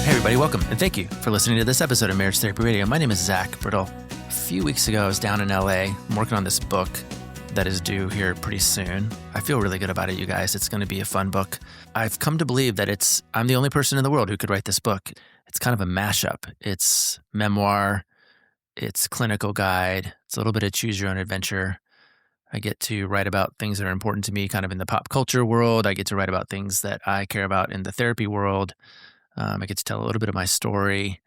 Hey everybody, welcome, and thank you for listening to this episode of Marriage Therapy Radio. My name is Zach Brittle. A few weeks ago, I was down in LA. I'm working on this book that is due here pretty soon. I feel really good about it, you guys. It's going to be a fun book. I've come to believe that I'm the only person in the world who could write this book. It's kind of a mashup. It's memoir, it's clinical guide, it's a little bit of choose your own adventure. I get to write about things that are important to me kind of in the pop culture world. I get to write about things that I care about in the therapy world. I get to tell a little bit of my story,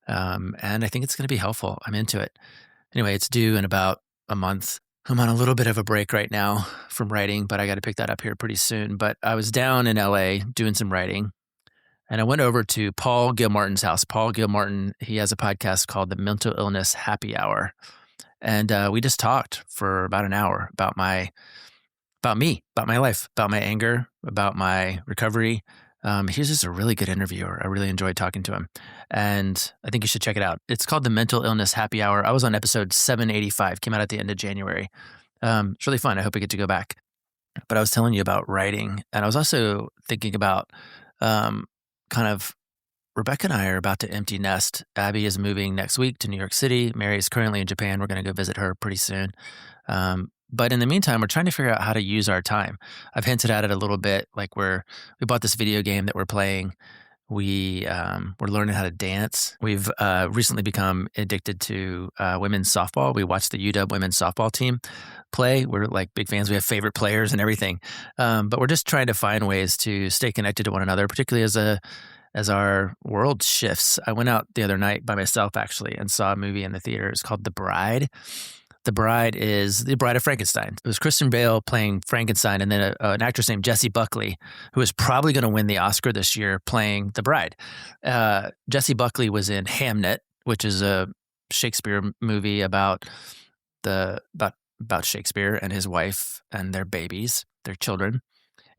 and I think it's going to be helpful. I'm into it. Anyway, it's due in about a month. I'm on a little bit of a break right now from writing, but I got to pick that up here pretty soon. But I was down in LA doing some writing, and I went over to Paul Gilmartin's house. Paul Gilmartin, he has a podcast called The Mental Illness Happy Hour, and we just talked for about an hour about me, about my life, about my anger, about my recovery. He's just a really good interviewer. I really enjoyed talking to him, and I think you should check it out. It's called The Mental Illness Happy Hour. I was on episode 785, came out at the end of January. It's really fun. I hope I get to go back. But I was telling you about writing, and I was also thinking about kind of Rebecca and I are about to empty nest. Abby is moving next week to New York City. Mary is currently in Japan. We're going to go visit her pretty soon. But in the meantime, we're trying to figure out how to use our time. I've hinted at it a little bit, like we bought this video game that we're playing. We're learning how to dance. We've recently become addicted to women's softball. We watched the UW women's softball team play. We're like big fans. We have favorite players and everything. But we're just trying to find ways to stay connected to one another, particularly as our world shifts. I went out the other night by myself, actually, and saw a movie in the theater. It's called The Bride. The Bride is the Bride of Frankenstein. It was Kristen Bale playing Frankenstein, and then an actress named Jessie Buckley, who is probably going to win the Oscar this year, playing the Bride. Jessie Buckley was in Hamnet, which is a Shakespeare movie about Shakespeare and his wife and their babies, their children.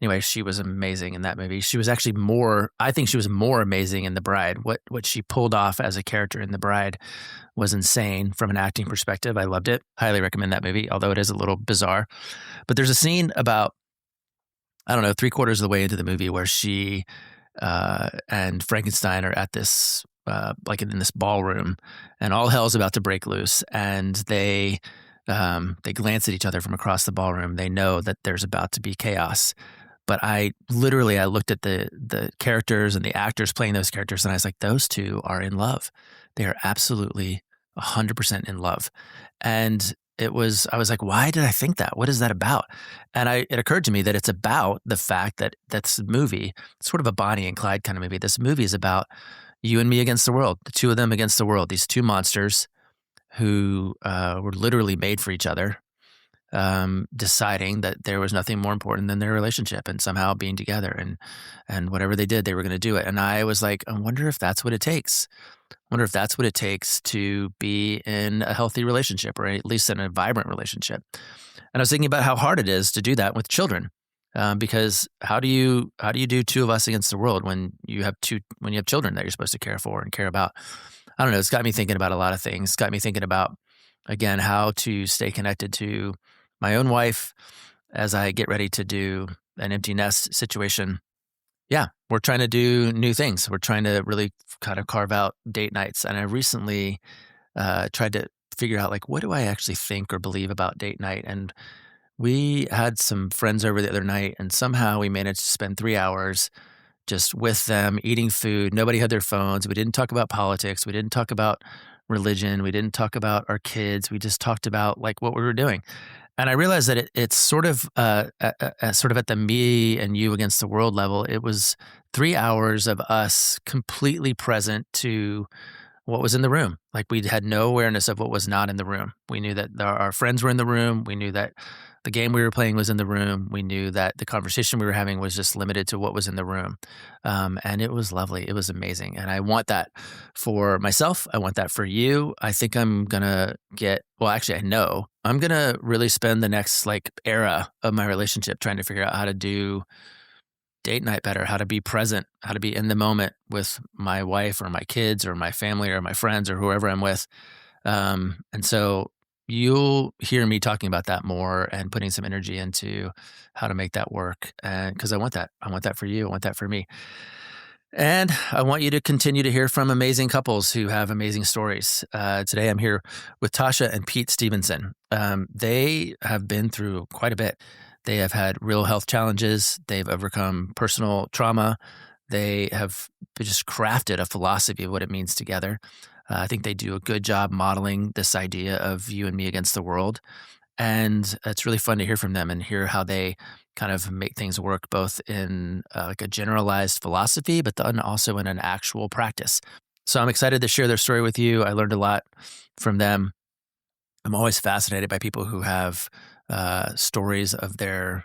Anyway, she was amazing in that movie. She was actually I think she was more amazing in The Bride. What she pulled off as a character in The Bride was insane from an acting perspective. I loved it. Highly recommend that movie, although it is a little bizarre. But there's a scene about, I don't know, 3/4 of the way into the movie where she and Frankenstein are at this, like in this ballroom, and all hell's about to break loose. And they glance at each other from across the ballroom. They know that there's about to be chaos. But I looked at the characters and the actors playing those characters, and I was like, those two are in love. They are absolutely 100% in love. And I was like, why did I think that? What is that about? And it occurred to me that it's about the fact that that's a movie, it's sort of a Bonnie and Clyde kind of movie. This movie is about you and me against the world, the two of them against the world, these two monsters who were literally made for each other. Deciding that there was nothing more important than their relationship and somehow being together, and whatever they did, they were going to do it. And I was like, I wonder if that's what it takes. I wonder if that's what it takes to be in a healthy relationship, or at least in a vibrant relationship. And I was thinking about how hard it is to do that with children, because how do you do two of us against the world when you have children that you're supposed to care for and care about? I don't know. It's got me thinking about a lot of things. It's got me thinking about, again, how to stay connected to my own wife as I get ready to do an empty nest situation. Yeah, we're trying to do new things. We're trying to really kind of carve out date nights. And I recently tried to figure out, like, what do I actually think or believe about date night? And we had some friends over the other night, and somehow we managed to spend 3 hours just with them, eating food. Nobody had their phones. We didn't talk about politics. We didn't talk about religion. We didn't talk about our kids. We just talked about like what we were doing. And I realized that it's sort of at the me and you against the world level. It was 3 hours of us completely present to what was in the room. Like, we had no awareness of what was not in the room. We knew that our friends were in the room. We knew that the game we were playing was in the room. We knew that the conversation we were having was just limited to what was in the room. And it was lovely. It was amazing. And I want that for myself. I want that for you. I think I'm going to I know I'm going to really spend the next era of my relationship trying to figure out how to do date night better, how to be present, how to be in the moment with my wife or my kids or my family or my friends or whoever I'm with. And so you'll hear me talking about that more and putting some energy into how to make that work. And because I want that for you. I want that for me. And I want you to continue to hear from amazing couples who have amazing stories. Today I'm here with Tasha and Pete Stevenson. They have been through quite a bit. They have had real health challenges. They've overcome personal trauma. They have just crafted a philosophy of what it means together. I think they do a good job modeling this idea of you and me against the world. And it's really fun to hear from them and hear how they kind of make things work both in like a generalized philosophy, but then also in an actual practice. So I'm excited to share their story with you. I learned a lot from them. I'm always fascinated by people who have stories of their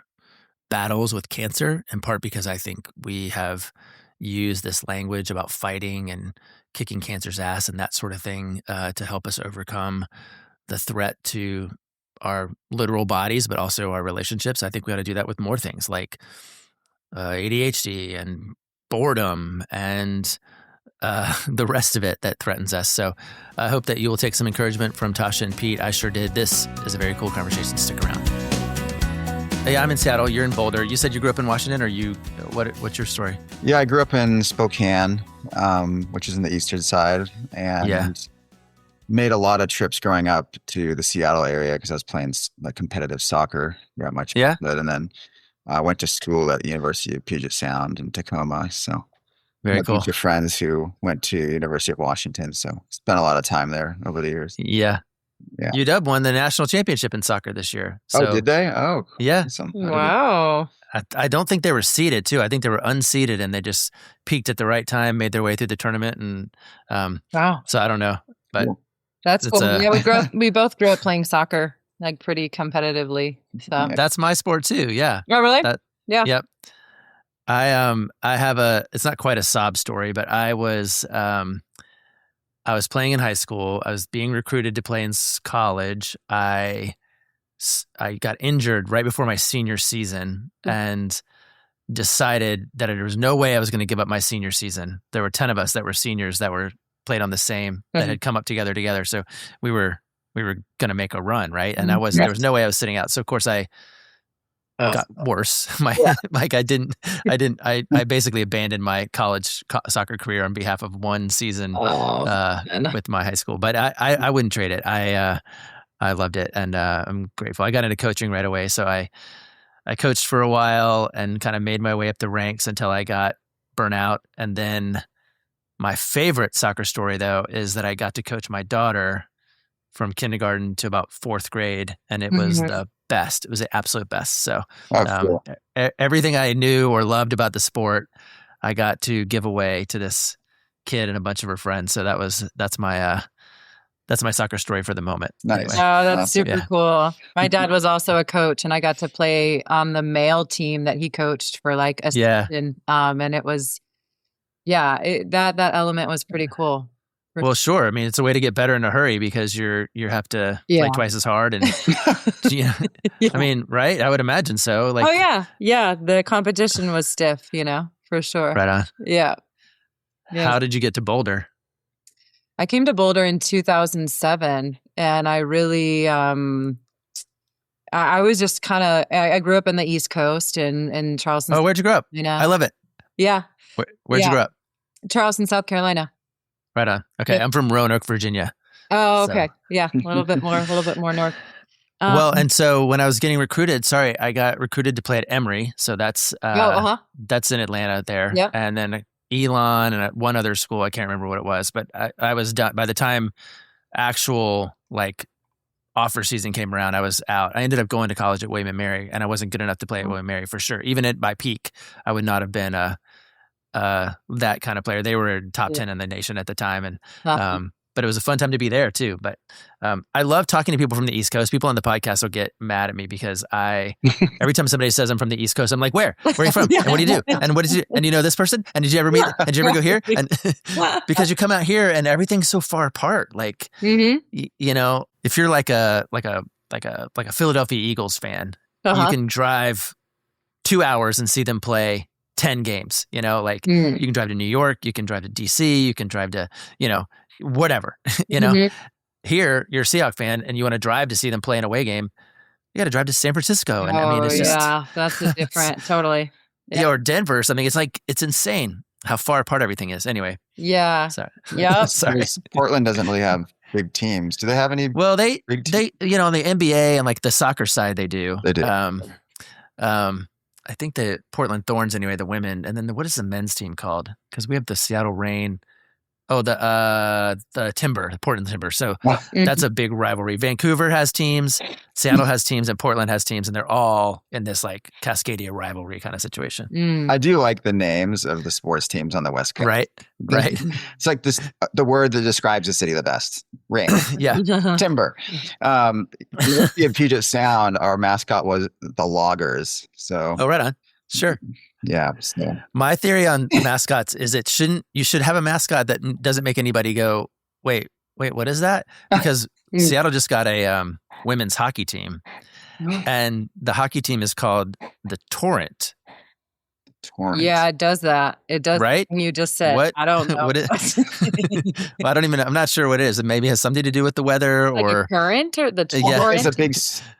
battles with cancer, in part because I think we have used this language about fighting and kicking cancer's ass and that sort of thing to help us overcome the threat to our literal bodies, but also our relationships. I think we ought to do that with more things like ADHD and boredom and the rest of it that threatens us. So I hope that you will take some encouragement from Tasha and Pete. I sure did. This is a very cool conversation. Stick around. Hey, I'm in Seattle. You're in Boulder. You said you grew up in Washington, or what's your story? Yeah, I grew up in Spokane, which is in the eastern side, and made a lot of trips growing up to the Seattle area because I was playing like competitive soccer throughout my childhood, and then I went to school at the University of Puget Sound in Tacoma. So very cool. A bunch of friends who went to University of Washington, so spent a lot of time there over the years. Yeah. UW won the national championship in soccer this year. So, did they? Oh, yeah. Awesome. Wow. I don't think they were seeded too. I think they were unseeded and they just peaked at the right time, made their way through the tournament, and wow. So I don't know, but that's cool. We both grew up playing soccer, like pretty competitively. So that's my sport too. Yeah. Oh, really? Yeah. Yep. I have it's not quite a sob story, but I was playing in high school. I was being recruited to play in college. I got injured right before my senior season and decided that there was no way I was going to give up my senior season. There were 10 of us that were seniors that were played on the same, that had come up together. So we were going to make a run, right? And there was no way I was sitting out. So of course I got worse. I basically abandoned my college soccer career on behalf of one season with my high school, but I wouldn't trade it. I loved it, and I'm grateful. I got into coaching right away, so I coached for a while and kind of made my way up the ranks until I got burnout. And then my favorite soccer story, though, is that I got to coach my daughter from kindergarten to about fourth grade, and it was the best. It was the absolute best. So cool. Everything I knew or loved about the sport, I got to give away to this kid and a bunch of her friends. So that's my soccer story for the moment. Nice. Anyway. Oh, that's super cool. My dad was also a coach, and I got to play on the male team that he coached for like a season. And it was, that element was pretty cool. Well, sure. I mean, it's a way to get better in a hurry because you have to play twice as hard, and I mean, right? I would imagine so. Like, the competition was stiff, for sure. Right on. Yeah. How did you get to Boulder? I came to Boulder in 2007, and I really, I was just kind of, I grew up in the East Coast in Charleston. Oh, where'd you grow up? I love it. Yeah. Where'd you grow up? Charleston, South Carolina. Right on. Okay. I'm from Roanoke, Virginia. Oh, okay. So. Yeah. A little bit more north. Well, and so when I was getting recruited, I got recruited to play at Emory. So that's in Atlanta there. Yep. And then Elon and one other school, I can't remember what it was, but I was done. By the time actual offer season came around, I was out. I ended up going to college at William & Mary, and I wasn't good enough to play at William & Mary for sure. Even at my peak, I would not have been that kind of player. They were top 10 in the nation at the time. And, but it was a fun time to be there too. But I love talking to people from the East Coast. People on the podcast will get mad at me because every time somebody says I'm from the East Coast, I'm like, where are you from? And what do you do? And what did you, and you know this person? And did you ever meet, and did you ever go here? And because you come out here and everything's so far apart. Like, if you're like a Philadelphia Eagles fan, you can drive 2 hours and see them play 10 games, you can drive to New York, you can drive to DC, you can drive to, whatever, Here, you're a Seahawks fan and you want to drive to see them play an away game, you got to drive to San Francisco. And I mean, it's just, that's different. Totally. Or Denver or something. It's insane. how far apart everything is. Anyway. Yeah. Sorry. Yep. Sorry. Portland doesn't really have big teams. Do they have any? Well, they on the NBA and like the soccer side, they do. They do. I think the Portland Thorns anyway, the women, and then what is the men's team called? Because we have the Seattle Reign. Oh, the Timber, the Portland Timber. So that's a big rivalry. Vancouver has teams, Seattle has teams, and Portland has teams, and they're all in this like Cascadia rivalry kind of situation. I do like the names of the sports teams on the West Coast. Right. It's like this, the word that describes the city the best. Rain. Yeah. Timber. In Puget Sound, our mascot was the Loggers. So. Oh, right on. Sure. Yeah. So. My theory on mascots is you should have a mascot that doesn't make anybody go, wait, what is that? Because Seattle just got a women's hockey team, and the hockey team is called the Torrent. Yeah, it does that. It does. Right? You just said. What? I don't know. What well, I'm not sure what it is. It maybe has something to do with the weather like or a current or the torrent. Yeah,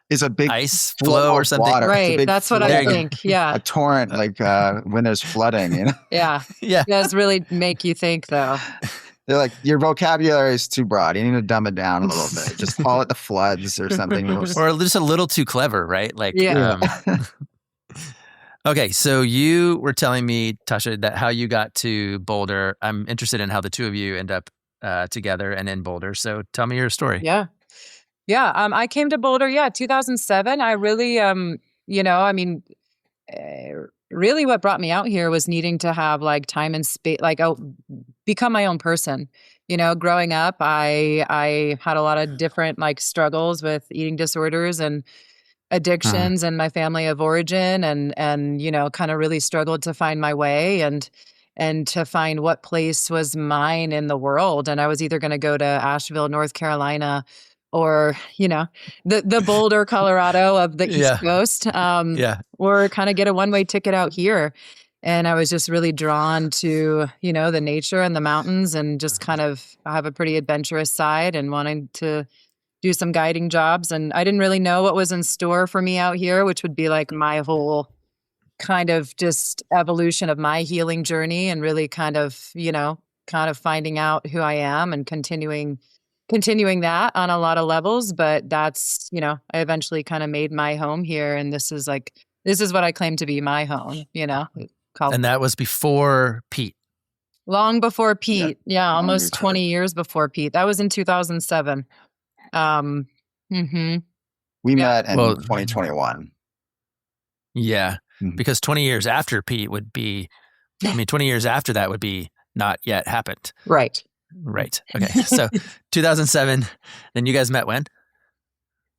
it's a big ice flow or something. Water. Right. That's what I think. Yeah. A torrent, like when there's flooding, you know? Yeah. Yeah. It does really make you think though. They're like, your vocabulary is too broad. You need to dumb it down a little bit. Just call it the floods or something. Or just a little too clever, right? Like, yeah. Okay, so you were telling me, Tasha, that how you got to Boulder. I'm interested in how the two of you end up together and in Boulder. So tell me your story. Yeah. I came to Boulder, 2007. I really, really what brought me out here was needing to have like time and space, like become my own person. You know, growing up, I had a lot of different like struggles with eating disorders and addictions and my family of origin and you know, kind of really struggled to find my way and to find what place was mine in the world. And I was either going to go to Asheville, North Carolina, or, you know, the Boulder, Colorado of the East Coast, or kind of get a one-way ticket out here. And I was just really drawn to, you know, the nature and the mountains and just kind of have a pretty adventurous side and wanting to do some guiding jobs. And I didn't really know what was in store for me out here, which would be like my whole kind of just evolution of my healing journey and really kind of finding out who I am and continuing that on a lot of levels. But that's, you know, I eventually kind of made my home here. And this is what I claim to be my home, you know. And that was before Pete. Long before Pete. Yeah, almost 20 years before Pete. That was in 2007. We met in 2021. Yeah. Because 20 years after Pete would be, 20 years after that would be not yet happened. Right. Okay. So 2007, then you guys met when?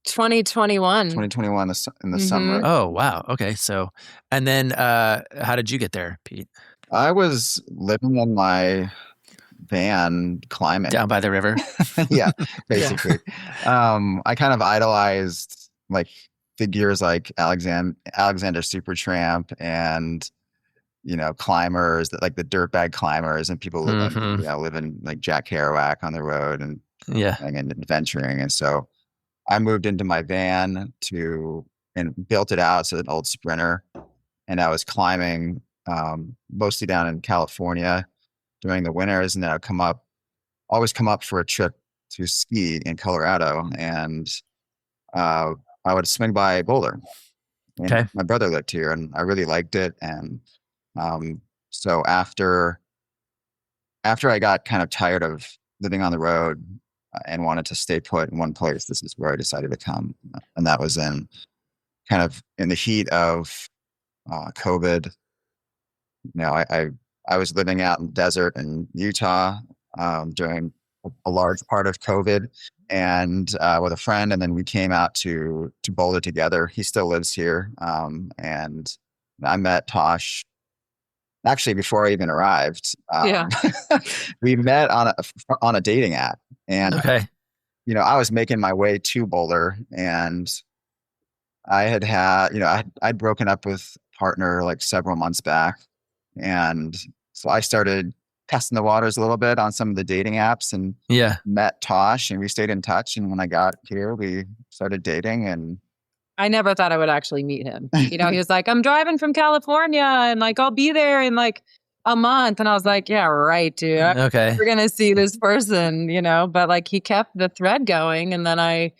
2021 in the summer. Oh, wow. Okay. So, and then how did you get there, Pete? I was living in my van climbing. Down by the river? Yeah, basically. I kind of idolized like figures like Alexander Supertramp and, you know, climbers, like the dirtbag climbers and people living like Jack Kerouac on the road and adventuring. And so I moved into my van and built it out. So an old Sprinter, and I was climbing mostly down in California during the winters, and then I'd always come up for a trip to ski in Colorado, and I would swing by Boulder. And my brother lived here, and I really liked it. And so after I got kind of tired of living on the road and wanted to stay put in one place, this is where I decided to come, and that was in the heat of COVID. You know, I was living out in the desert in Utah during a large part of COVID, and with a friend, and then we came out to Boulder together. He still lives here, and I met Tosh actually before I even arrived. We met on a dating app, and you know, I was making my way to Boulder, and I'd broken up with a partner like several months back. And so I started testing the waters a little bit on some of the dating apps and met Tosh, and we stayed in touch. And when I got here, we started dating. And I never thought I would actually meet him. You know, he was like, I'm driving from California and like, I'll be there in like a month. And I was like, yeah, right, dude. Okay. We're going to see this person, but like he kept the thread going. And then I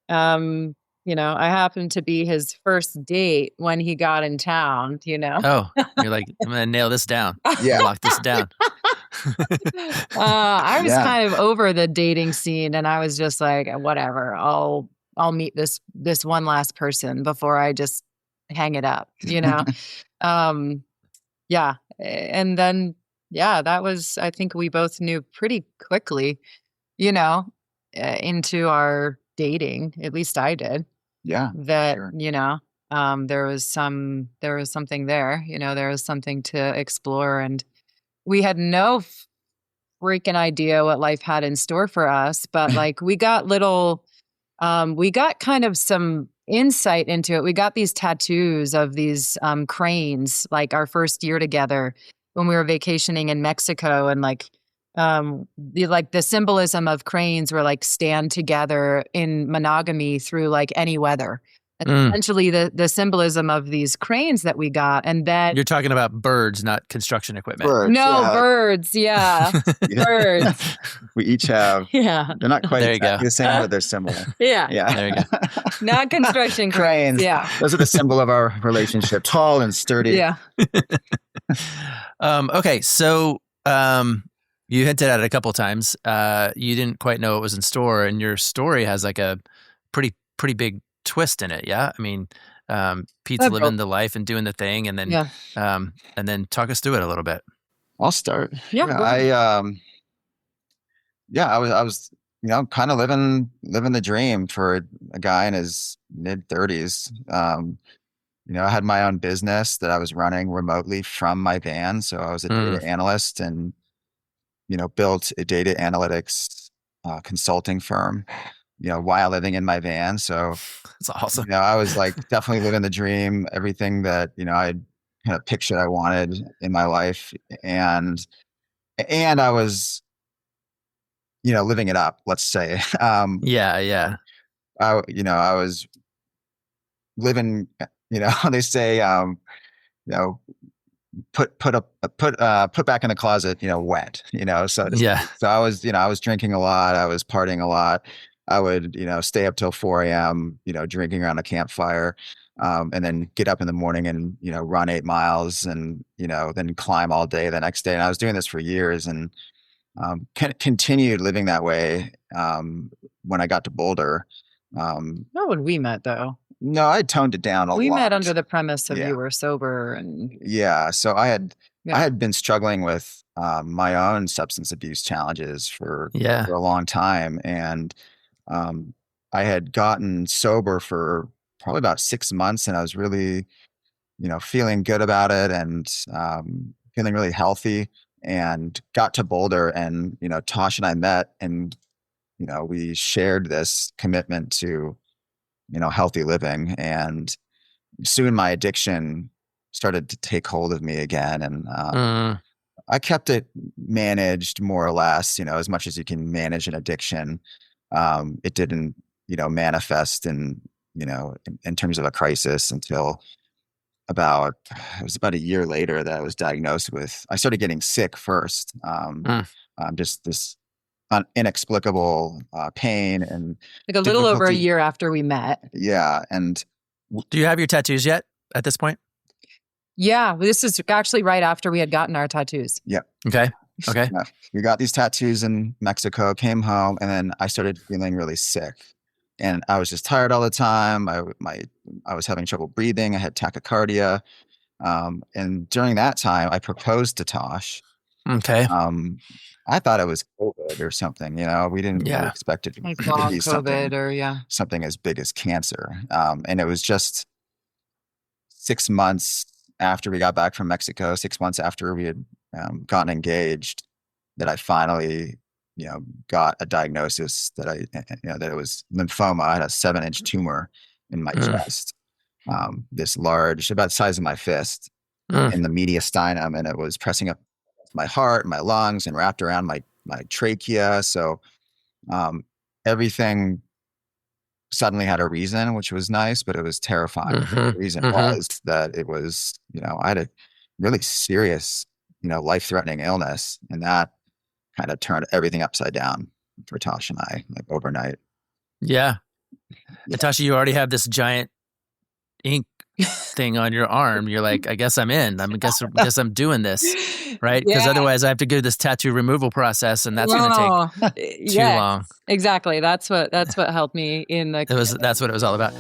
happened to be his first date when he got in town, Oh, you're like, I'm going to nail this down. Yeah. Lock this down. I was kind of over the dating scene, and I was just like, whatever, I'll meet this one last person before I just hang it up, yeah. And then, that was, I think we both knew pretty quickly, into our dating, at least I did. Yeah. That, sure. there was something there, there was something to explore, and we had no freaking idea what life had in store for us, but like we got kind of some insight into it. We got these tattoos of these cranes, like our first year together when we were vacationing in Mexico, and the symbolism of cranes were like stand together in monogamy through like any weather. Essentially the symbolism of these cranes that we got. And then you're talking about birds, not construction equipment. Birds, birds. Yeah. Birds. We each have. Yeah. They're not quite There you exactly go. the same, but they're similar. Yeah. Yeah. There you go. Not construction Cranes. Yeah. Those are the symbol of our relationship. Tall and sturdy. Yeah. Okay. So, you hinted at it a couple of times. You didn't quite know what was in store, and your story has like a pretty big twist in it. Yeah. I mean, Pete's living the life and doing the thing, and then talk us through it a little bit. I'll start. Yeah. I was kind of living the dream for a guy in his mid-30s. I had my own business that I was running remotely from my van. So I was a data analyst, and built a data analytics consulting firm, while living in my van. So that's awesome. I was like definitely living the dream, everything that, I kind of pictured I wanted in my life. And I was, living it up, let's say. Yeah. I was living, they say, put back in the closet, wet, so I was drinking a lot. I was partying a lot. I would, stay up till 4 a.m., drinking around a campfire, and then get up in the morning and, run 8 miles and, then climb all day the next day. And I was doing this for years, and continued living that way when I got to Boulder. Not when we met, though. No, I toned it down a lot. We met under the premise of you were sober, and so I had been struggling with my own substance abuse challenges for a long time, and I had gotten sober for probably about 6 months, and I was really, feeling good about it, and feeling really healthy, and got to Boulder, and Tosh and I met, and we shared this commitment to healthy living, and soon my addiction started to take hold of me again, and I kept it managed more or less, as much as you can manage an addiction. It didn't, manifest in terms of a crisis until it was about a year later that I was diagnosed with. I started getting sick first, just this inexplicable pain, and like a little over a year after we met. Yeah. And do you have your tattoos yet at this point? Yeah, this is actually right after we had gotten our tattoos. Yeah. Okay. We got these tattoos in Mexico, came home, and then I started feeling really sick, and I was just tired all the time. I was having trouble breathing. I had tachycardia, and during that time, I proposed to Tosh. Okay. I thought it was COVID or something. We didn't really expect it to be COVID something as big as cancer. And it was just 6 months after we got back from Mexico, 6 months after we had gotten engaged, that I finally, got a diagnosis that that it was lymphoma. I had a 7-inch tumor in my chest, this large, about the size of my fist, in the mediastinum, and it was pressing up my heart, my lungs, and wrapped around my trachea. So everything suddenly had a reason, which was nice, but it was terrifying. The reason was that it was, I had a really serious life-threatening illness. And that kind of turned everything upside down for Tasha and I, like overnight. Yeah. And Tasha, you already have this giant ink thing on your arm. You're like, I guess I'm in. Guess I'm doing this, right? Because otherwise I have to go this tattoo removal process, and that's going to take too long. Exactly. That's what helped me in the. That's what it was all about.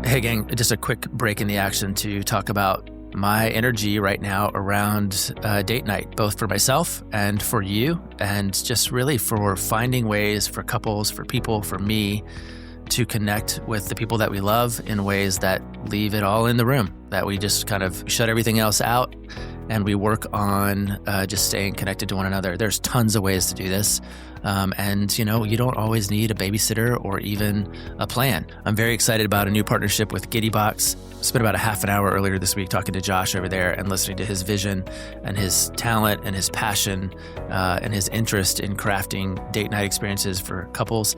Hey gang, just a quick break in the action to talk about my energy right now around date night, both for myself and for you, and just really for finding ways for couples, for people, for me to connect with the people that we love in ways that leave it all in the room, that we just kind of shut everything else out and we work on just staying connected to one another. There's tons of ways to do this. And you don't always need a babysitter or even a plan. I'm very excited about a new partnership with GiddyBox. Spent about a half an hour earlier this week talking to Josh over there and listening to his vision and his talent and his passion and his interest in crafting date night experiences for couples.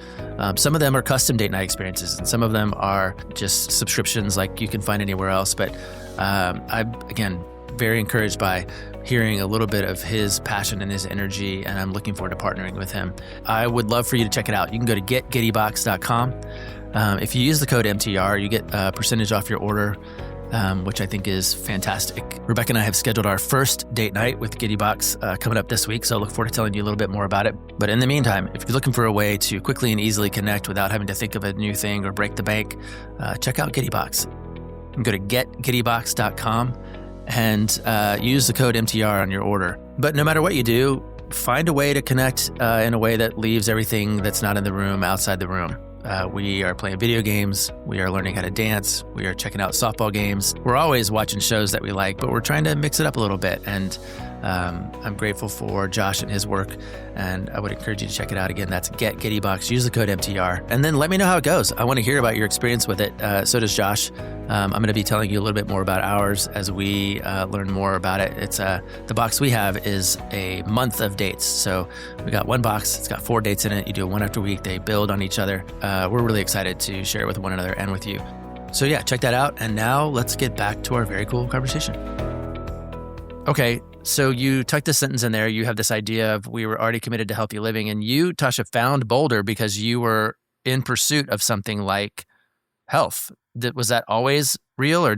Some of them are custom date night experiences, and some of them are just subscriptions like you can find anywhere else. But I'm, again, very encouraged by hearing a little bit of his passion and his energy, and I'm looking forward to partnering with him. I would love for you to check it out. You can go to getgiddybox.com. If you use the code MTR, you get a percentage off your order, which I think is fantastic. Rebecca and I have scheduled our first date night with GiddyBox coming up this week, so I look forward to telling you a little bit more about it. But in the meantime, if you're looking for a way to quickly and easily connect without having to think of a new thing or break the bank, check out GiddyBox. You can go to getgiddybox.com and use the code MTR on your order. But no matter what you do, find a way to connect in a way that leaves everything that's not in the room outside the room. We are playing video games. We are learning how to dance. We are checking out softball games. We're always watching shows that we like, but we're trying to mix it up a little bit. And I'm grateful for Josh and his work, and I would encourage you to check it out. Again, that's Get GiddyBox. Use the code MTR, and then let me know how it goes. I want to hear about your experience with it. So does Josh. I'm going to be telling you a little bit more about ours as we learn more about it. It's the box we have is a month of dates. So we got one box. It's got 4 dates in it. You do one after week. They build on each other. We're really excited to share it with one another and with you. So yeah, check that out. And now let's get back to our very cool conversation. Okay, so you tucked this sentence in there. You have this idea of we were already committed to healthy living, and you, Tasha, found Boulder because you were in pursuit of something like health. Was that always real, or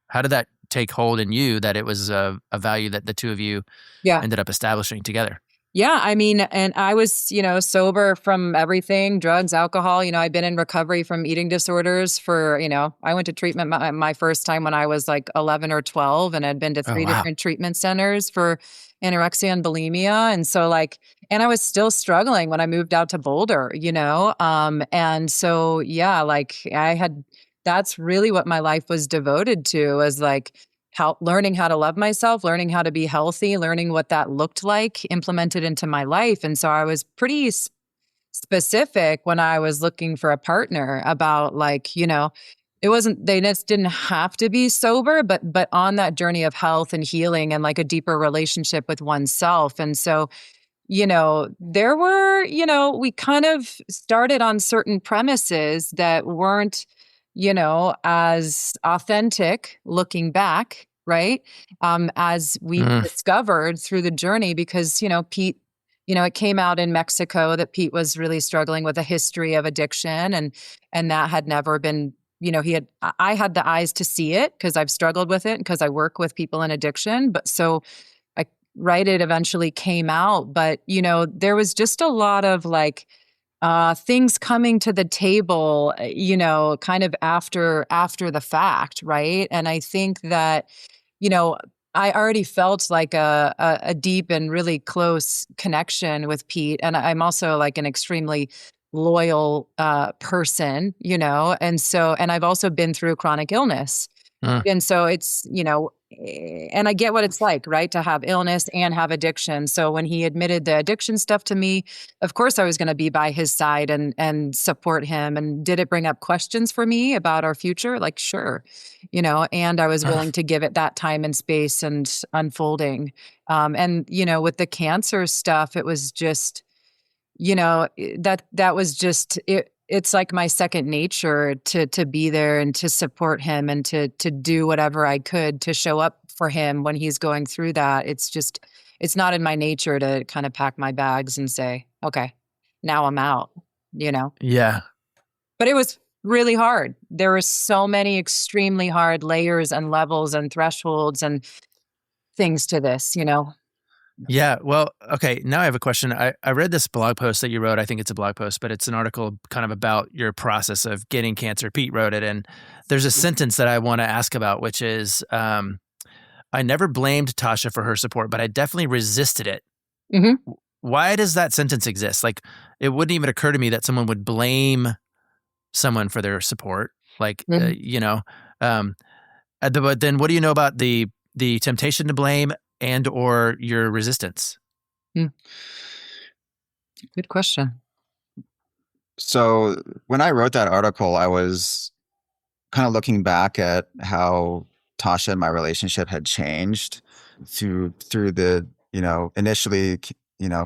how did that take hold in you that it was a value that the two of you ended up establishing together? Yeah, I mean, and I was, sober from everything, drugs, alcohol. I'd been in recovery from eating disorders for, I went to treatment my first time when I was like 11 or 12, and I'd been to 3 different treatment centers for anorexia and bulimia. And so and I was still struggling when I moved out to Boulder, and so, that's really what my life was devoted to, was learning how to love myself, learning how to be healthy, learning what that looked like, implemented into my life. And so I was pretty specific when I was looking for a partner about they just didn't have to be sober, but on that journey of health and healing and a deeper relationship with oneself. And so, there were, we kind of started on certain premises that weren't as authentic looking back, right? As we discovered through the journey, because, Pete, it came out in Mexico that Pete was really struggling with a history of addiction, and that had never been, I had the eyes to see it because I've struggled with it because I work with people in addiction. But so it eventually came out, but, there was just a lot of things coming to the table, kind of after the fact, right? And I think that, I already felt like a deep and really close connection with Pete. And I'm also an extremely loyal person, and so, and I've also been through chronic illness. And so it's, and I get what it's like, right, to have illness and have addiction. So when he admitted the addiction stuff to me, of course I was going to be by his side and support him. And did it bring up questions for me about our future? Sure, and I was willing to give it that time and space and unfolding. And, with the cancer stuff, it was just, that was just it. it's like my second nature to be there and to support him and to do whatever I could to show up for him when he's going through that. It's not in my nature to kind of pack my bags and say, okay, now I'm out, Yeah. But it was really hard. There were so many extremely hard layers and levels and thresholds and things to this, Yeah. Well, okay. Now I have a question. I read this blog post that you wrote. I think it's a blog post, but it's an article kind of about your process of getting cancer. Pete wrote it. And there's a sentence that I want to ask about, which is, I never blamed Tasha for her support, but I definitely resisted it. Mm-hmm. Why does that sentence exist? Like, it wouldn't even occur to me that someone would blame someone for their support. Like, but then what do you know about the temptation to blame and or your resistance? Good question. So when I wrote that article, I was kind of looking back at how Tasha and my relationship had changed through the, initially,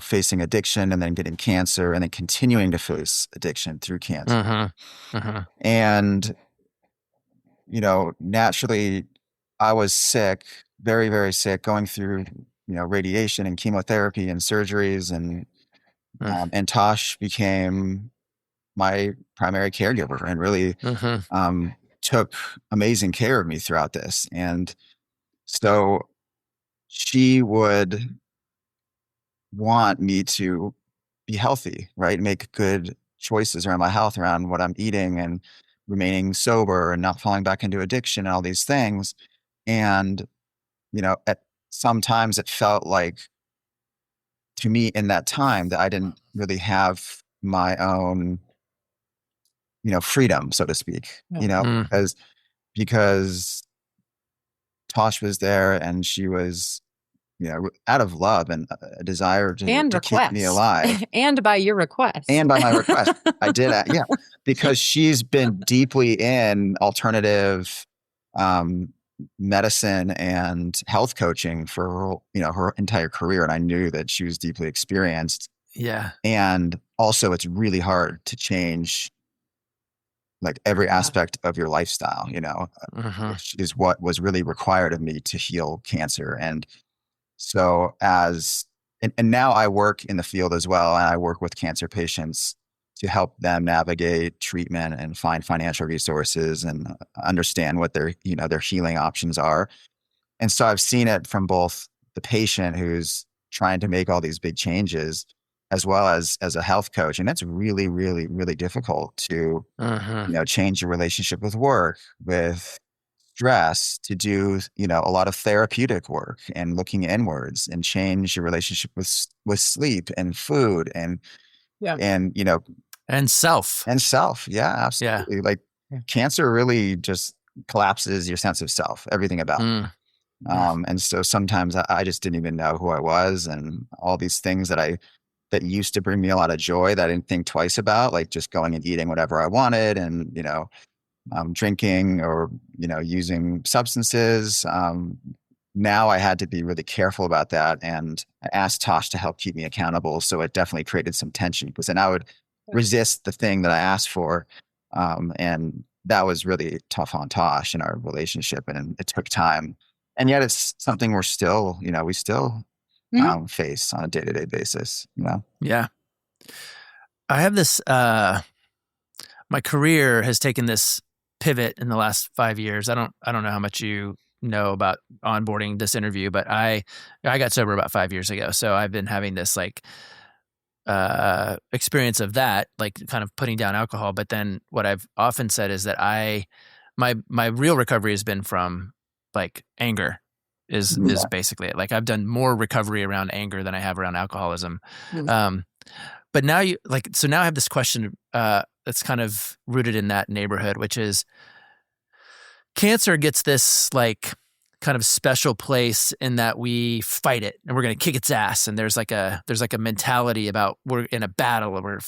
facing addiction and then getting cancer and then continuing to face addiction through cancer. And, naturally I was sick, very, very sick, going through, radiation and chemotherapy and surgeries, and Tosh became my primary caregiver and really took amazing care of me throughout this. And so she would want me to be healthy, right? Make good choices around my health, around what I'm eating and remaining sober and not falling back into addiction and all these things. And, at sometimes it felt like to me in that time that I didn't really have my own, freedom, so to speak, because Tosh was there and she was, out of love and a desire to keep me alive. And by your request. And by my request. I did. Yeah. Because she's been deeply in alternative medicine and health coaching for, her entire career. And I knew that she was deeply experienced. Yeah. And also it's really hard to change like every aspect of your lifestyle, which is what was really required of me to heal cancer. And so and now I work in the field as well. And I work with cancer patients to help them navigate treatment and find financial resources and understand what their healing options are. And so I've seen it from both the patient who's trying to make all these big changes, as well as a health coach. And that's really, really, really difficult to, change your relationship with work, with stress, to do, a lot of therapeutic work and looking inwards and change your relationship with sleep and food and self. Yeah, absolutely. Like cancer really just collapses your sense of self, everything about it. And so sometimes I just didn't even know who I was, and all these things that used to bring me a lot of joy that I didn't think twice about, like just going and eating whatever I wanted and, drinking or, using substances. Now I had to be really careful about that. And I asked Tosh to help keep me accountable. So it definitely created some tension because then I would resist the thing that I asked for. And that was really tough on Tosh in our relationship. And it took time. And yet it's something we still face on a day-to-day basis. Yeah. I have this, my career has taken this pivot in the last 5 years. I don't know how much you know about onboarding this interview, but I got sober about 5 years ago. So I've been having this like experience of that, like kind of putting down alcohol. But then what I've often said is that my real recovery has been from like anger is basically it. Like I've done more recovery around anger than I have around alcoholism. But now now I have this question that's kind of rooted in that neighborhood, which is cancer gets this like kind of special place in that we fight it and we're going to kick its ass. And there's like a mentality about we're in a battle or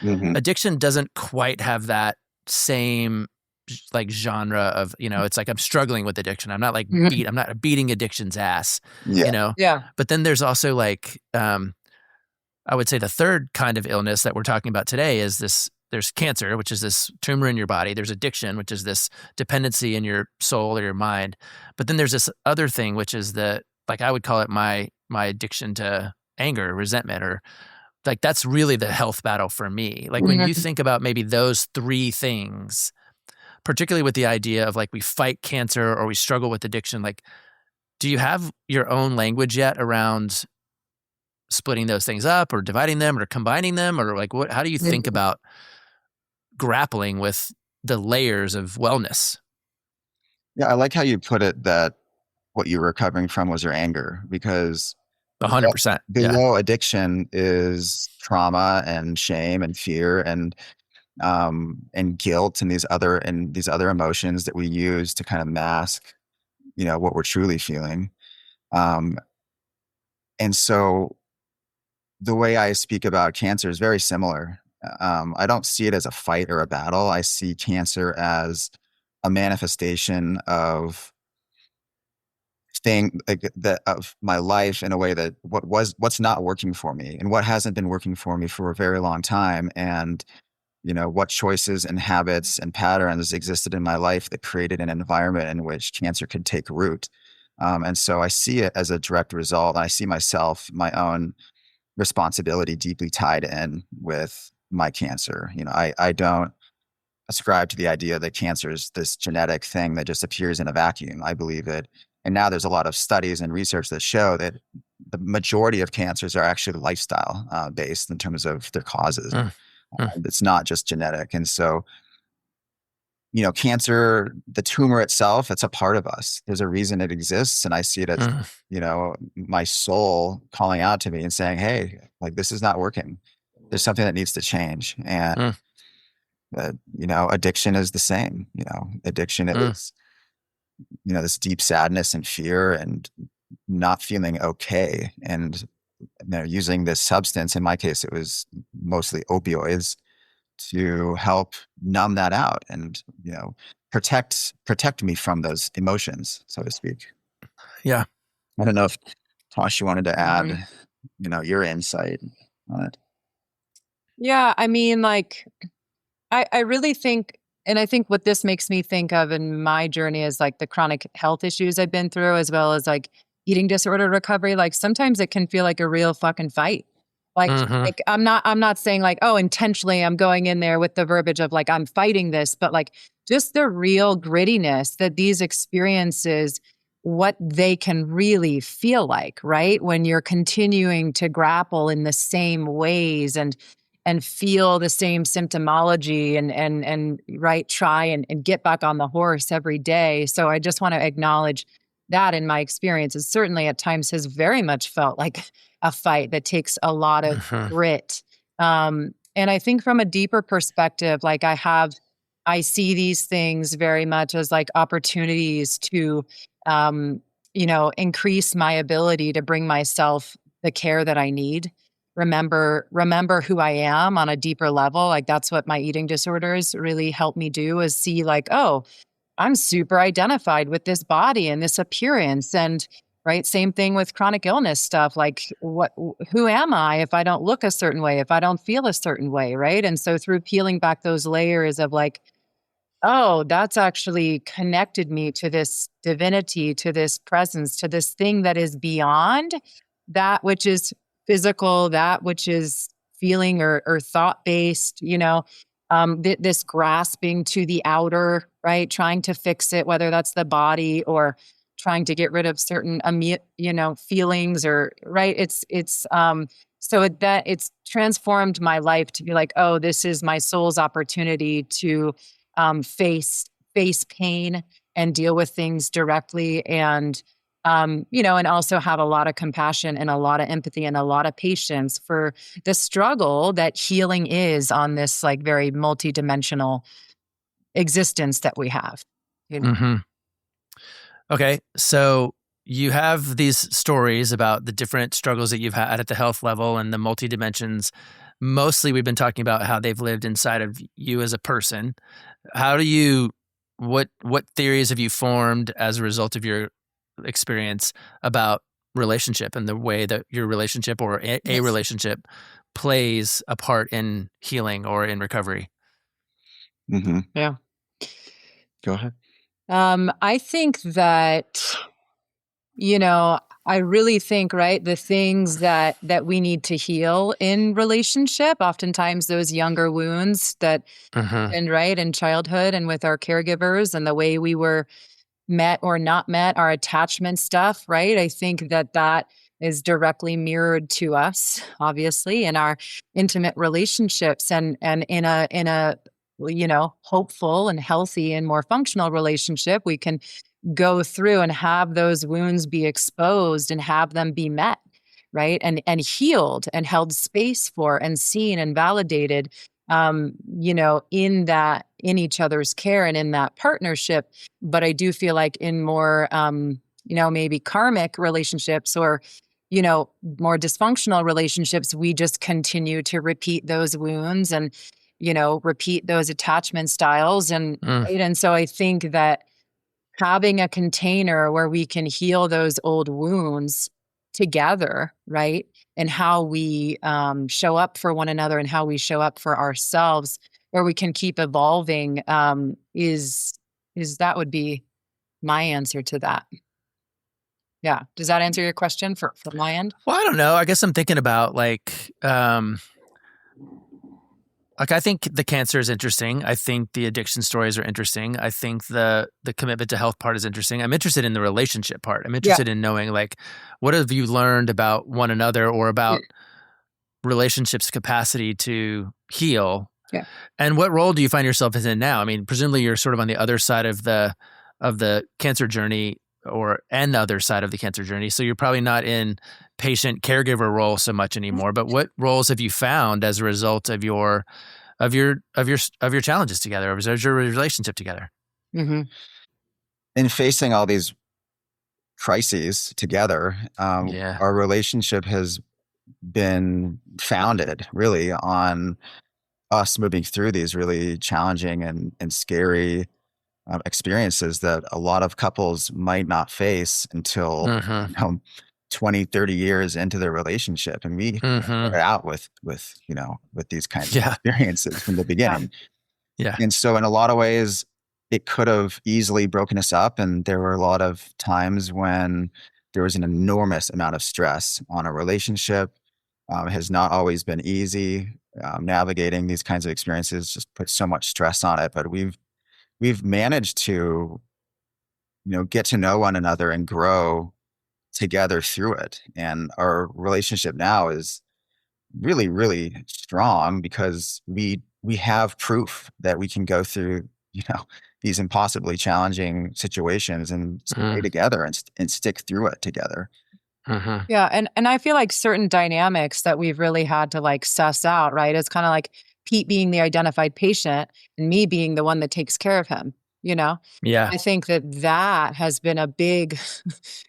addiction doesn't quite have that same like genre of, it's like I'm struggling with addiction. I'm not like I'm not beating addiction's ass, But then there's also like, I would say the third kind of illness that we're talking about today is this there's cancer, which is this tumor in your body. There's addiction, which is this dependency in your soul or your mind. But then there's this other thing, which is like I would call it my addiction to anger, resentment, or like that's really the health battle for me. Like when you think about maybe those three things, particularly with the idea of like we fight cancer or we struggle with addiction, like do you have your own language yet around splitting those things up or dividing them or combining them, or like how do you think about grappling with the layers of wellness? Yeah, I like how you put it that what you were recovering from was your anger, because 100%. Below addiction is trauma and shame and fear and guilt and these other emotions that we use to kind of mask, what we're truly feeling. And so the way I speak about cancer is very similar. I don't see it as a fight or a battle. I see cancer as a manifestation of of my life in a way that what's not working for me and what hasn't been working for me for a very long time. And, what choices and habits and patterns existed in my life that created an environment in which cancer could take root. And so I see it as a direct result. I see myself, my own responsibility deeply tied in with my cancer. I don't ascribe to the idea that cancer is this genetic thing that just appears in a vacuum. I believe it. And now there's a lot of studies and research that show that the majority of cancers are actually lifestyle based in terms of their causes. It's not just genetic. And so, cancer, the tumor itself, it's a part of us. There's a reason it exists. And I see it as, my soul calling out to me and saying, hey, like this is not working. There's something that needs to change. And, addiction is the same. Addiction is, this deep sadness and fear and not feeling okay. And, using this substance, in my case, it was mostly opioids, to help numb that out and, protect me from those emotions, so to speak. Yeah. I don't know if Tosh, you wanted to add, your insight on it. Yeah. I mean, like, I really think, and I think what this makes me think of in my journey is like the chronic health issues I've been through, as well as like eating disorder recovery. Like sometimes it can feel like a real fucking fight. Like I'm not saying like, oh, intentionally I'm going in there with the verbiage of like, I'm fighting this, but like just the real grittiness that these experiences, what they can really feel like, right? When you're continuing to grapple in the same ways and feel the same symptomology and right, try and get back on the horse every day. So I just want to acknowledge that in my experience, it certainly at times has very much felt like a fight that takes a lot of grit. And I think from a deeper perspective, like I see these things very much as like opportunities to, increase my ability to bring myself the care that I need. Remember who I am on a deeper level. Like that's what my eating disorders really helped me do, is see like, oh, I'm super identified with this body and this appearance. And right, same thing with chronic illness stuff. Like who am I if I don't look a certain way, if I don't feel a certain way, right? And so through peeling back those layers of like, oh, that's actually connected me to this divinity, to this presence, to this thing that is beyond that which is physical, that which is feeling or thought-based, this grasping to the outer, right? Trying to fix it, whether that's the body or trying to get rid of certain, feelings or, right? It's transformed my life to be like, oh, this is my soul's opportunity to face pain and deal with things directly and and also have a lot of compassion and a lot of empathy and a lot of patience for the struggle that healing is on this like very multidimensional existence that we have. Okay. So you have these stories about the different struggles that you've had at the health level and the multi-dimensions. Mostly we've been talking about how they've lived inside of you as a person. What theories have you formed as a result of your experience about relationship and the way that your relationship or a relationship plays a part in healing or in recovery? Mm-hmm. Yeah. Go ahead. I think that, I really think, right, the things that we need to heal in relationship, oftentimes those younger wounds that and right in childhood and with our caregivers and the way we were met or not met, our attachment stuff, right? I think that is directly mirrored to us, obviously, in our intimate relationships and in a hopeful and healthy and more functional relationship, we can go through and have those wounds be exposed and have them be met, right? And healed and held space for and seen and validated, in each other's care and in that partnership. But I do feel like in more, maybe karmic relationships or, more dysfunctional relationships, we just continue to repeat those wounds and, repeat those attachment styles. Right? And so I think that having a container where we can heal those old wounds together, right? And how we show up for one another and how we show up for ourselves, where we can keep evolving, is that would be my answer to that. Yeah. Does that answer your question from my end? Well, I don't know. I guess I'm thinking about I think the cancer is interesting. I think the addiction stories are interesting. I think the commitment to health part is interesting. I'm interested in the relationship part. I'm interested in knowing what have you learned about one another or about relationships' capacity to heal. Yeah. And what role do you find yourself in now? I mean, presumably you're sort of on the other side of the cancer journey and the other side of the cancer journey. So you're probably not in patient caregiver role so much anymore, but what roles have you found as a result of your challenges together, or as your relationship together? Mm-hmm. In facing all these crises together, our relationship has been founded really on us moving through these really challenging and scary experiences that a lot of couples might not face until 20, 30 years into their relationship. And we started out with these kinds of experiences from the beginning. Yeah. And so in a lot of ways, it could have easily broken us up. And there were a lot of times when there was an enormous amount of stress on a relationship. It has not always been easy. Navigating these kinds of experiences just puts so much stress on it. But we've managed to, get to know one another and grow together through it. And our relationship now is really, really strong because we have proof that we can go through, these impossibly challenging situations and stay together and stick through it together. Yeah. And I feel like certain dynamics that we've really had to suss out, right? It's kind of like Pete being the identified patient and me being the one that takes care of him, Yeah. I think that has been a big,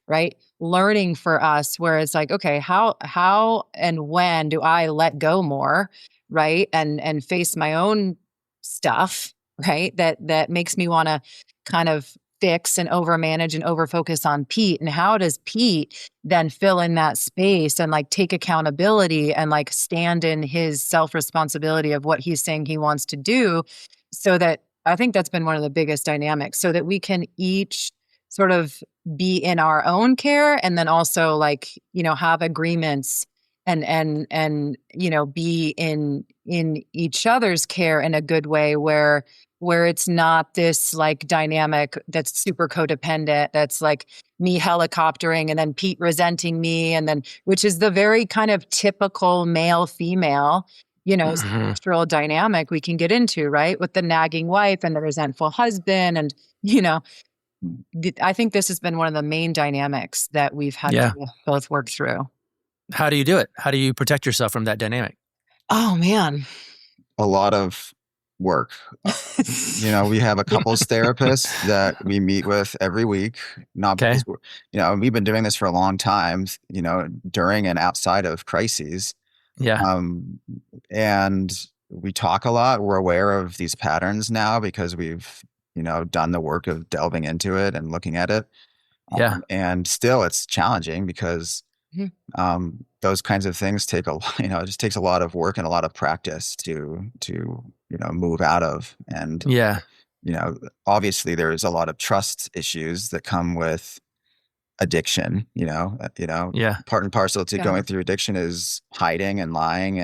right, learning for us where it's like, okay, how and when do I let go more, right? And face my own stuff, right? That makes me want to kind of fix and overmanage and overfocus on Pete. And how does Pete then fill in that space and take accountability and stand in his self-responsibility of what he's saying he wants to do, so that I think that's been one of the biggest dynamics, so that we can each sort of be in our own care and then also have agreements and be in each other's care in a good way where it's not this dynamic that's super codependent, that's me helicoptering and then Pete resenting me, and then which is the very kind of typical male female structural dynamic we can get into, right? With the nagging wife and the resentful husband. And, I think this has been one of the main dynamics that we've had to both work through. How do you do it? How do you protect yourself from that dynamic? Oh, man. A lot of work. We have a couples therapist that we meet with every week. Because we've been doing this for a long time, during and outside of crises. Yeah. And we talk a lot. We're aware of these patterns now because we've, done the work of delving into it and looking at it. And still it's challenging because Those kinds of things take it just takes a lot of work and a lot of practice to move out of. And, obviously there's a lot of trust issues that come with addiction, part and parcel to going through addiction is hiding and lying.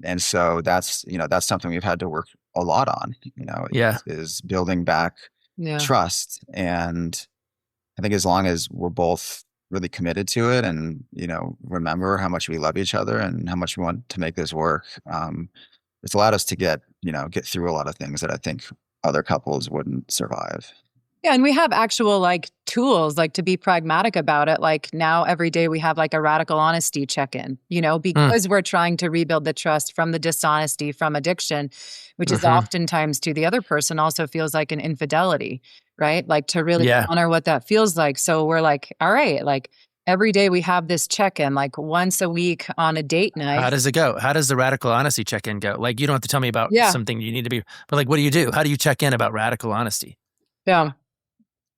And so that's something we've had to work a lot on, is building back trust. And I think as long as we're both really committed to it and, remember how much we love each other and how much we want to make this work, it's allowed us to get through a lot of things that I think other couples wouldn't survive. Yeah. And we have actual tools, to be pragmatic about it. Now every day we have a radical honesty check-in, because we're trying to rebuild the trust from the dishonesty from addiction, which is oftentimes to the other person also feels like an infidelity, right? To really honor what that feels like. So we're all right, every day we have this check-in, once a week on a date night. How does it go? How does the radical honesty check-in go? You don't have to tell me about something you need to be, but what do you do? How do you check in about radical honesty? Yeah.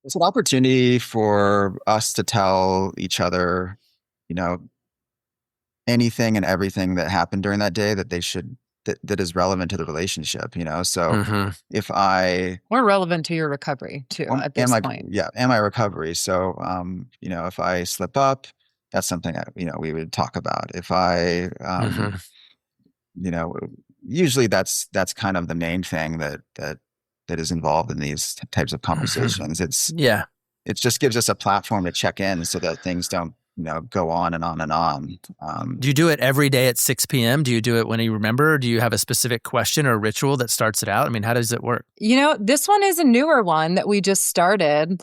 It's an opportunity for us to tell each other, anything and everything that happened during that day that that is relevant to the relationship, So if or relevant to your recovery too at this point. Yeah, and my recovery. So, if I slip up, that's something that, we would talk about. If I, usually that's kind of the main thing that is involved in these types of conversations. It just gives us a platform to check in so that things don't, go on and on and on. Do you do it every day at 6 p.m.? Do you do it when you remember? Or do you have a specific question or ritual that starts it out? I mean, how does it work? This one is a newer one that we just started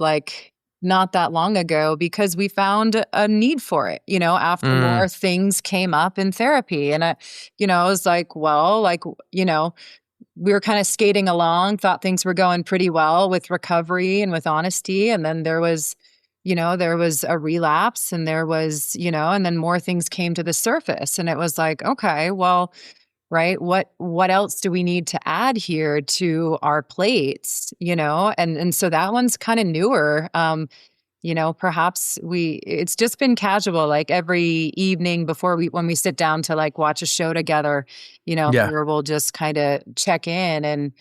not that long ago because we found a need for it, after more things came up in therapy. And I was we were kind of skating along, thought things were going pretty well with recovery and with honesty. And then there was a relapse and there was, and then more things came to the surface. And it was okay, well, right, what else do we need to add here to our plates, And so that one's kind of newer. Perhaps it's just been casual, every evening when we sit down to watch a show together, where we'll just kind of check in and,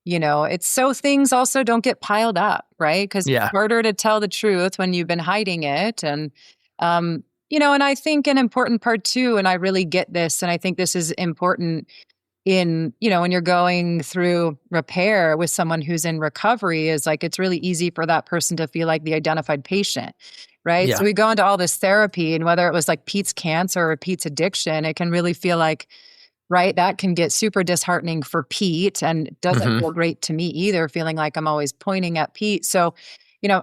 it's so things also don't get piled up, right? Because it's harder to tell the truth when you've been hiding it. And, and I think an important part too, and I really get this, and I think this is important in, when you're going through repair with someone who's in recovery is it's really easy for that person to feel like the identified patient, right? Yeah. So we go into all this therapy and whether it was Pete's cancer or Pete's addiction, it can really feel right, that can get super disheartening for Pete and it doesn't feel great to me either, feeling like I'm always pointing at Pete. So,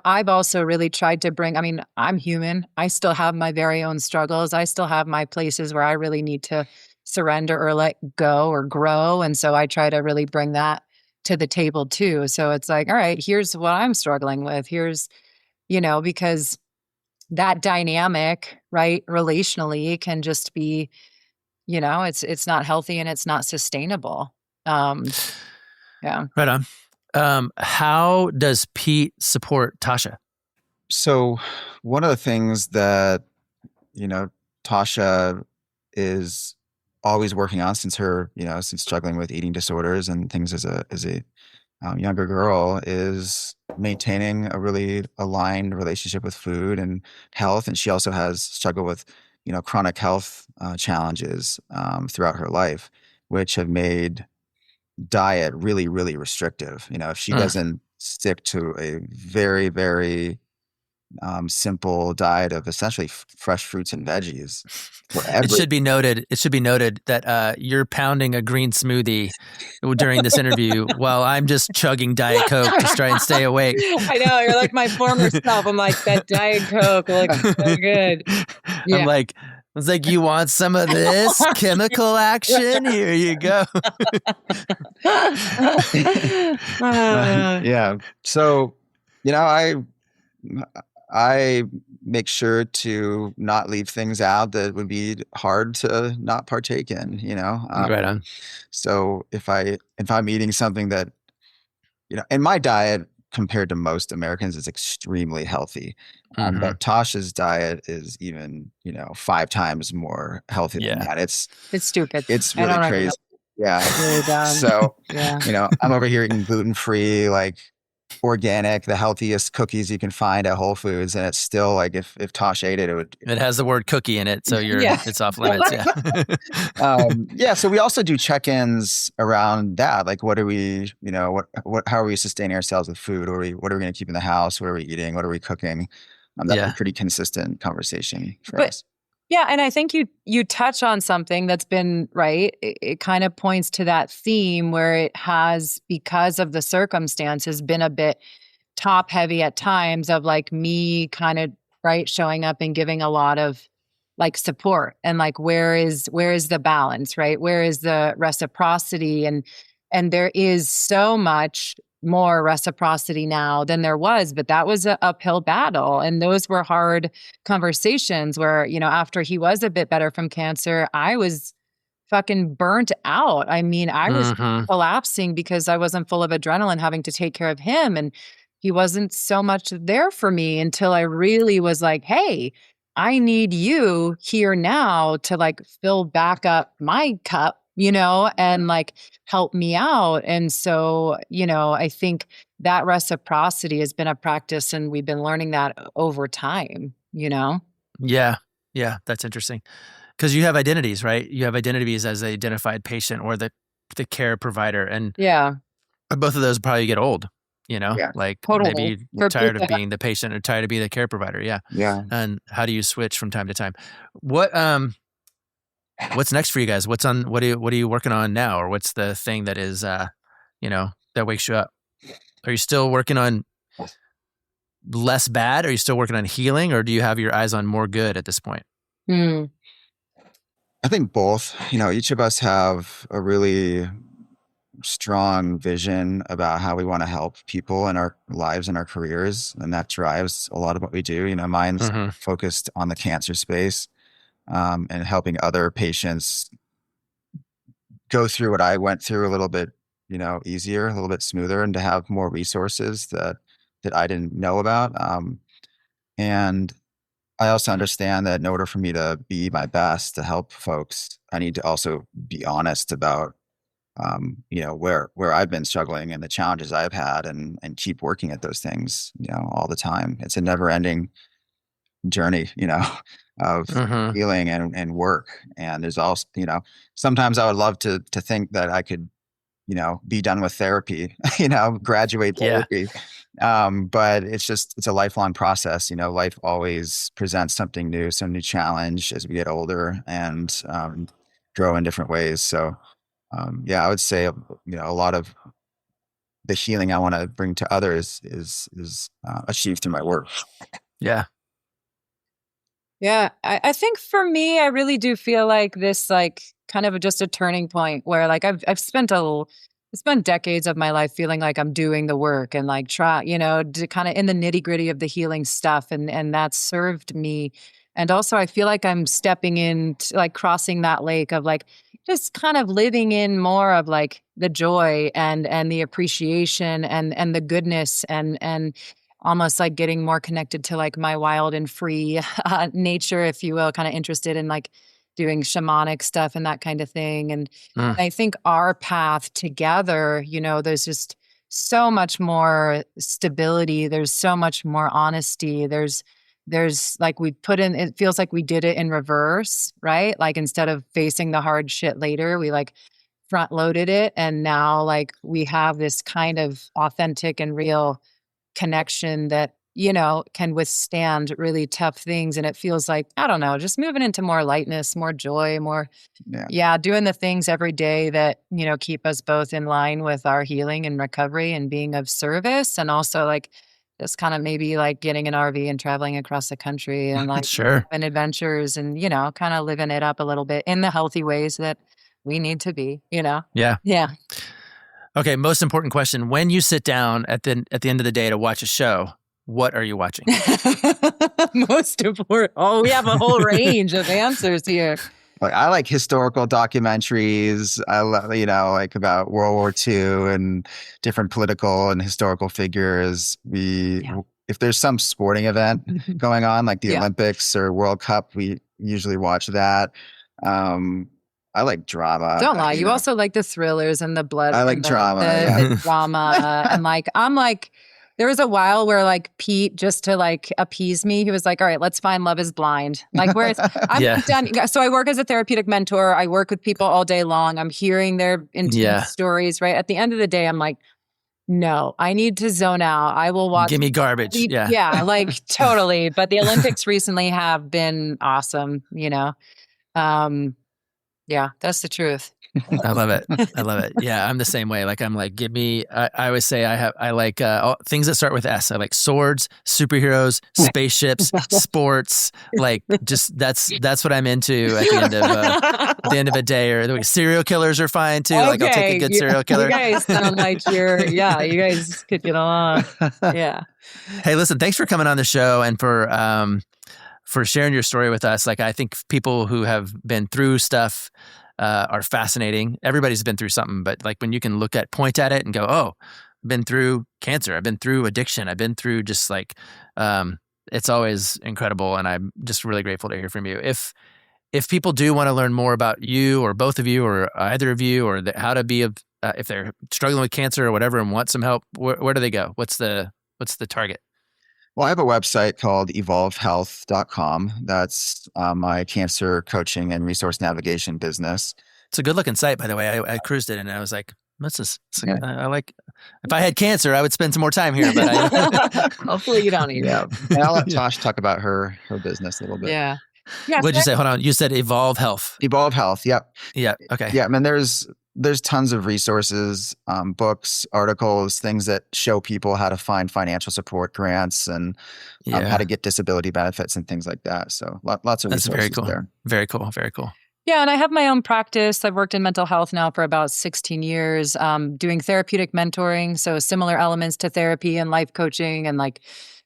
I've also really tried to I'm human. I still have my very own struggles. I still have my places where I really need to surrender or let go or grow. And so I try to really bring that to the table too. So it's all right, here's what I'm struggling with. Here's, because that dynamic, right, relationally can just be, it's not healthy and it's not sustainable. Yeah. Right on. How does Pete support Tasha? So one of the things that, Tasha is always working on since struggling with eating disorders and things as a younger girl is maintaining a really aligned relationship with food and health. And she also has struggled with, chronic health challenges throughout her life, which have made diet really, really restrictive. If she doesn't stick to a very, very simple diet of essentially fresh fruits and veggies. It should be noted that you're pounding a green smoothie during this interview while I'm just chugging Diet Coke to try and stay awake. I know, you're like my former self. I'm that Diet Coke looks so good. Yeah. I was you want some of this chemical action? Here you go. Yeah. So, I make sure to not leave things out that would be hard to not partake in, Right on. So if I'm eating something that, in my diet, compared to most Americans, is extremely healthy. Mm-hmm. But Tasha's diet is even, 5 times more healthy than that. It's stupid. It's really crazy. Yeah. Really dumb. So, yeah. I'm over here eating gluten-free, like organic, the healthiest cookies you can find at Whole Foods. And it's still like, if Tosh ate it, it has the word cookie in it. So it's off limits. Yeah. So we also do check-ins around that. Like, what are we, how are we sustaining ourselves with food? What are we going to keep in the house? What are we eating? What are we cooking? That's a pretty consistent conversation for us. Yeah. And I think you touch on something that's been, right. It kind of points to that theme where it has, because of the circumstances, been a bit top heavy at times of like me kind of, right, showing up and giving a lot of like support, and like, where is the balance, right? Where is the reciprocity? And there is so much more reciprocity now than there was, but that was an uphill battle. And those were hard conversations where, after he was a bit better from cancer, I was fucking burnt out. I mean, I was collapsing because I wasn't full of adrenaline having to take care of him. And he wasn't so much there for me until I really was like, hey, I need you here now to like fill back up my cup, and like help me out. And so, I think that reciprocity has been a practice, and we've been learning that over time, Yeah. Yeah. That's interesting. Because you have identities, right? You have identities as the identified patient or the care provider. And both of those probably get old, like totally. Maybe you're tired of being the patient or tired of being the care provider. Yeah. Yeah. And how do you switch from time to time? What's next for you guys? What are you working on now? Or what's the thing that is, that wakes you up? Are you still working on less bad? Are you still working on healing? Or do you have your eyes on more good at this point? I think both. Each of us have a really strong vision about how we want to help people in our lives and our careers. And that drives a lot of what we do. Mine's focused on the cancer space. And helping other patients go through what I went through a little bit, easier, a little bit smoother, and to have more resources that I didn't know about. And I also understand that in order for me to be my best to help folks, I need to also be honest about, where I've been struggling and the challenges I've had, and keep working at those things, all the time. It's a never ending journey, of healing and work. And there's also, sometimes I would love to think that I could, be done with therapy, graduate therapy. But it's a lifelong process. Life always presents something new, some new challenge as we get older and grow in different ways. So, I would say, a lot of the healing I want to bring to others is achieved through my work. Yeah. Yeah, I think for me, I really do feel like this, like, kind of just a turning point where, like, I've spent decades of my life feeling like I'm doing the work and like kind of in the nitty gritty of the healing stuff, and that's served me. And also, I feel like I'm stepping in, like crossing that lake of like just kind of living in more of like the joy and the appreciation and the goodness and almost like getting more connected to like my wild and free nature, if you will, kind of interested in like doing shamanic stuff and that kind of thing. And I think our path together, there's just so much more stability. There's so much more honesty. There's like it feels like we did it in reverse, right? Like instead of facing the hard shit later, we like front loaded it. And now like we have this kind of authentic and real connection that, can withstand really tough things. And it feels like, I don't know, just moving into more lightness, more joy, more, doing the things every day that, keep us both in line with our healing and recovery and being of service. And also like, just kind of maybe like getting an RV and traveling across the country and like and adventures and, kind of living it up a little bit in the healthy ways that we need to be, Yeah. Yeah. Okay, most important question. When you sit down at the end of the day to watch a show, what are you watching? Most important. Oh, we have a whole range of answers here. Like I like historical documentaries. I love, like about World War II and different political and historical figures. If there's some sporting event going on, like the Olympics or World Cup, we usually watch that. I like drama. Don't lie. You also like the thrillers and the blood. I like drama. The drama. And I'm like, there was a while where like Pete, just to like appease me, he was like, all right, let's find Love is Blind. Like where I'm done. So I work as a therapeutic mentor. I work with people all day long. I'm hearing their intense stories, right? At the end of the day, I'm like, no, I need to zone out. I will watch. Give me garbage. Yeah, like totally. But the Olympics recently have been awesome, Yeah, that's the truth. I love it. Yeah, I'm the same way. Like I'm like, give me. I always say I like all, things that start with S. I like swords, superheroes, spaceships, sports. Like just that's what I'm into at the end of a day. Or serial killers are fine too. Okay. Like I'll take a good serial killer. You guys sound like you guys could get along. Yeah. Hey, listen, thanks for coming on the show and for sharing your story with us. Like I think people who have been through stuff are fascinating. Everybody's been through something, but like when you can point at it and go, oh, I've been through cancer. I've been through addiction. I've been through just like, it's always incredible. And I'm just really grateful to hear from you. If people do want to learn more about you or both of you or either of you or how to be, if they're struggling with cancer or whatever and want some help, where do they go? What's the target? Well, I have a website called evolvehealth.com. That's my cancer coaching and resource navigation business. It's a good looking site, by the way. I cruised it and I was like, I like, if I had cancer, I would spend some more time here, but hopefully you don't need it. And I'll let Tosh talk about her business a little bit. Yeah. What'd you say? Hold on. You said Evolve Health. Evolve Health. Yep. Yeah. Okay. Yeah. I mean, there's tons of resources, books, articles, things that show people how to find financial support grants and how to get disability benefits and things like that. So lots of resources there. Very cool. Very cool. Yeah. And I have my own practice. I've worked in mental health now for about 16 years, doing therapeutic mentoring. So similar elements to therapy and life coaching and like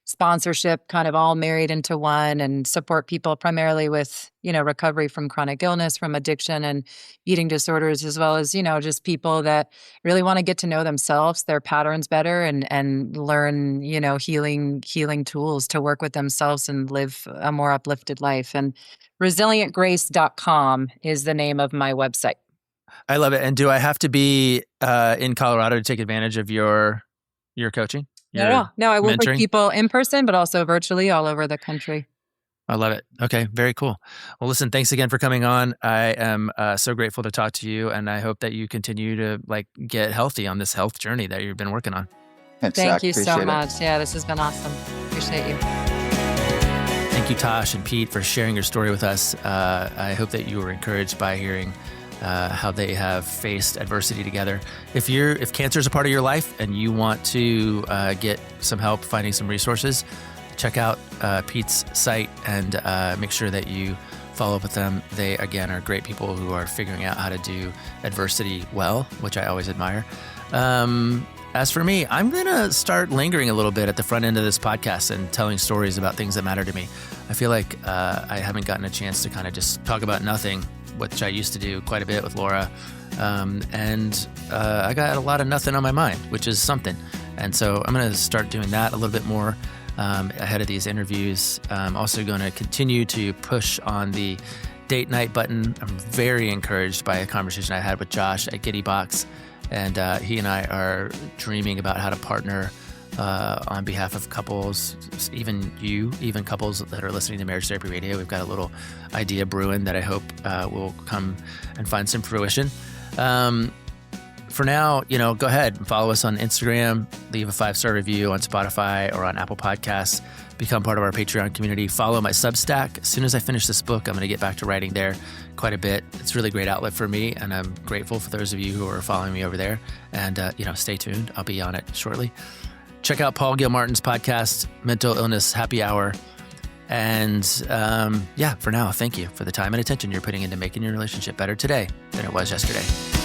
sponsorship kind of all married into one, and support people primarily with, recovery from chronic illness, from addiction and eating disorders, as well as, just people that really want to get to know themselves, their patterns better and learn, healing tools to work with themselves and live a more uplifted life. And resilientgrace.com is the name of my website. I love it. And do I have to be in Colorado to take advantage of your coaching? No, I work with people in person, but also virtually all over the country. I love it. Okay, very cool. Well, listen, thanks again for coming on. I am so grateful to talk to you, and I hope that you continue to get healthy on this health journey that you've been working on. Thank you so much. Yeah, this has been awesome. Appreciate you. Thank you, Tosh and Pete, for sharing your story with us. I hope that you were encouraged by hearing how they have faced adversity together. If cancer is a part of your life and you want to get some help finding some resources, check out Pete's site and make sure that you follow up with them. They, again, are great people who are figuring out how to do adversity well, which I always admire. As for me, I'm going to start lingering a little bit at the front end of this podcast and telling stories about things that matter to me. I feel like I haven't gotten a chance to kind of just talk about nothing, which I used to do quite a bit with Laura. And I got a lot of nothing on my mind, which is something. And so I'm going to start doing that a little bit more ahead of these interviews. I'm also going to continue to push on the date night button. I'm very encouraged by a conversation I had with Josh at Giddy Box. And he and I are dreaming about how to partner on behalf of couples, even couples that are listening to Marriage Therapy Radio. We've got a little idea brewing that I hope will come and find some fruition. For now, go ahead and follow us on Instagram, leave a 5-star review on Spotify or on Apple Podcasts, become part of our Patreon community, follow my Substack. As soon as I finish this book, I'm going to get back to writing there quite a bit. It's a really great outlet for me, and I'm grateful for those of you who are following me over there. And, stay tuned. I'll be on it shortly. Check out Paul Gilmartin's podcast, Mental Illness Happy Hour. And for now, thank you for the time and attention you're putting into making your relationship better today than it was yesterday.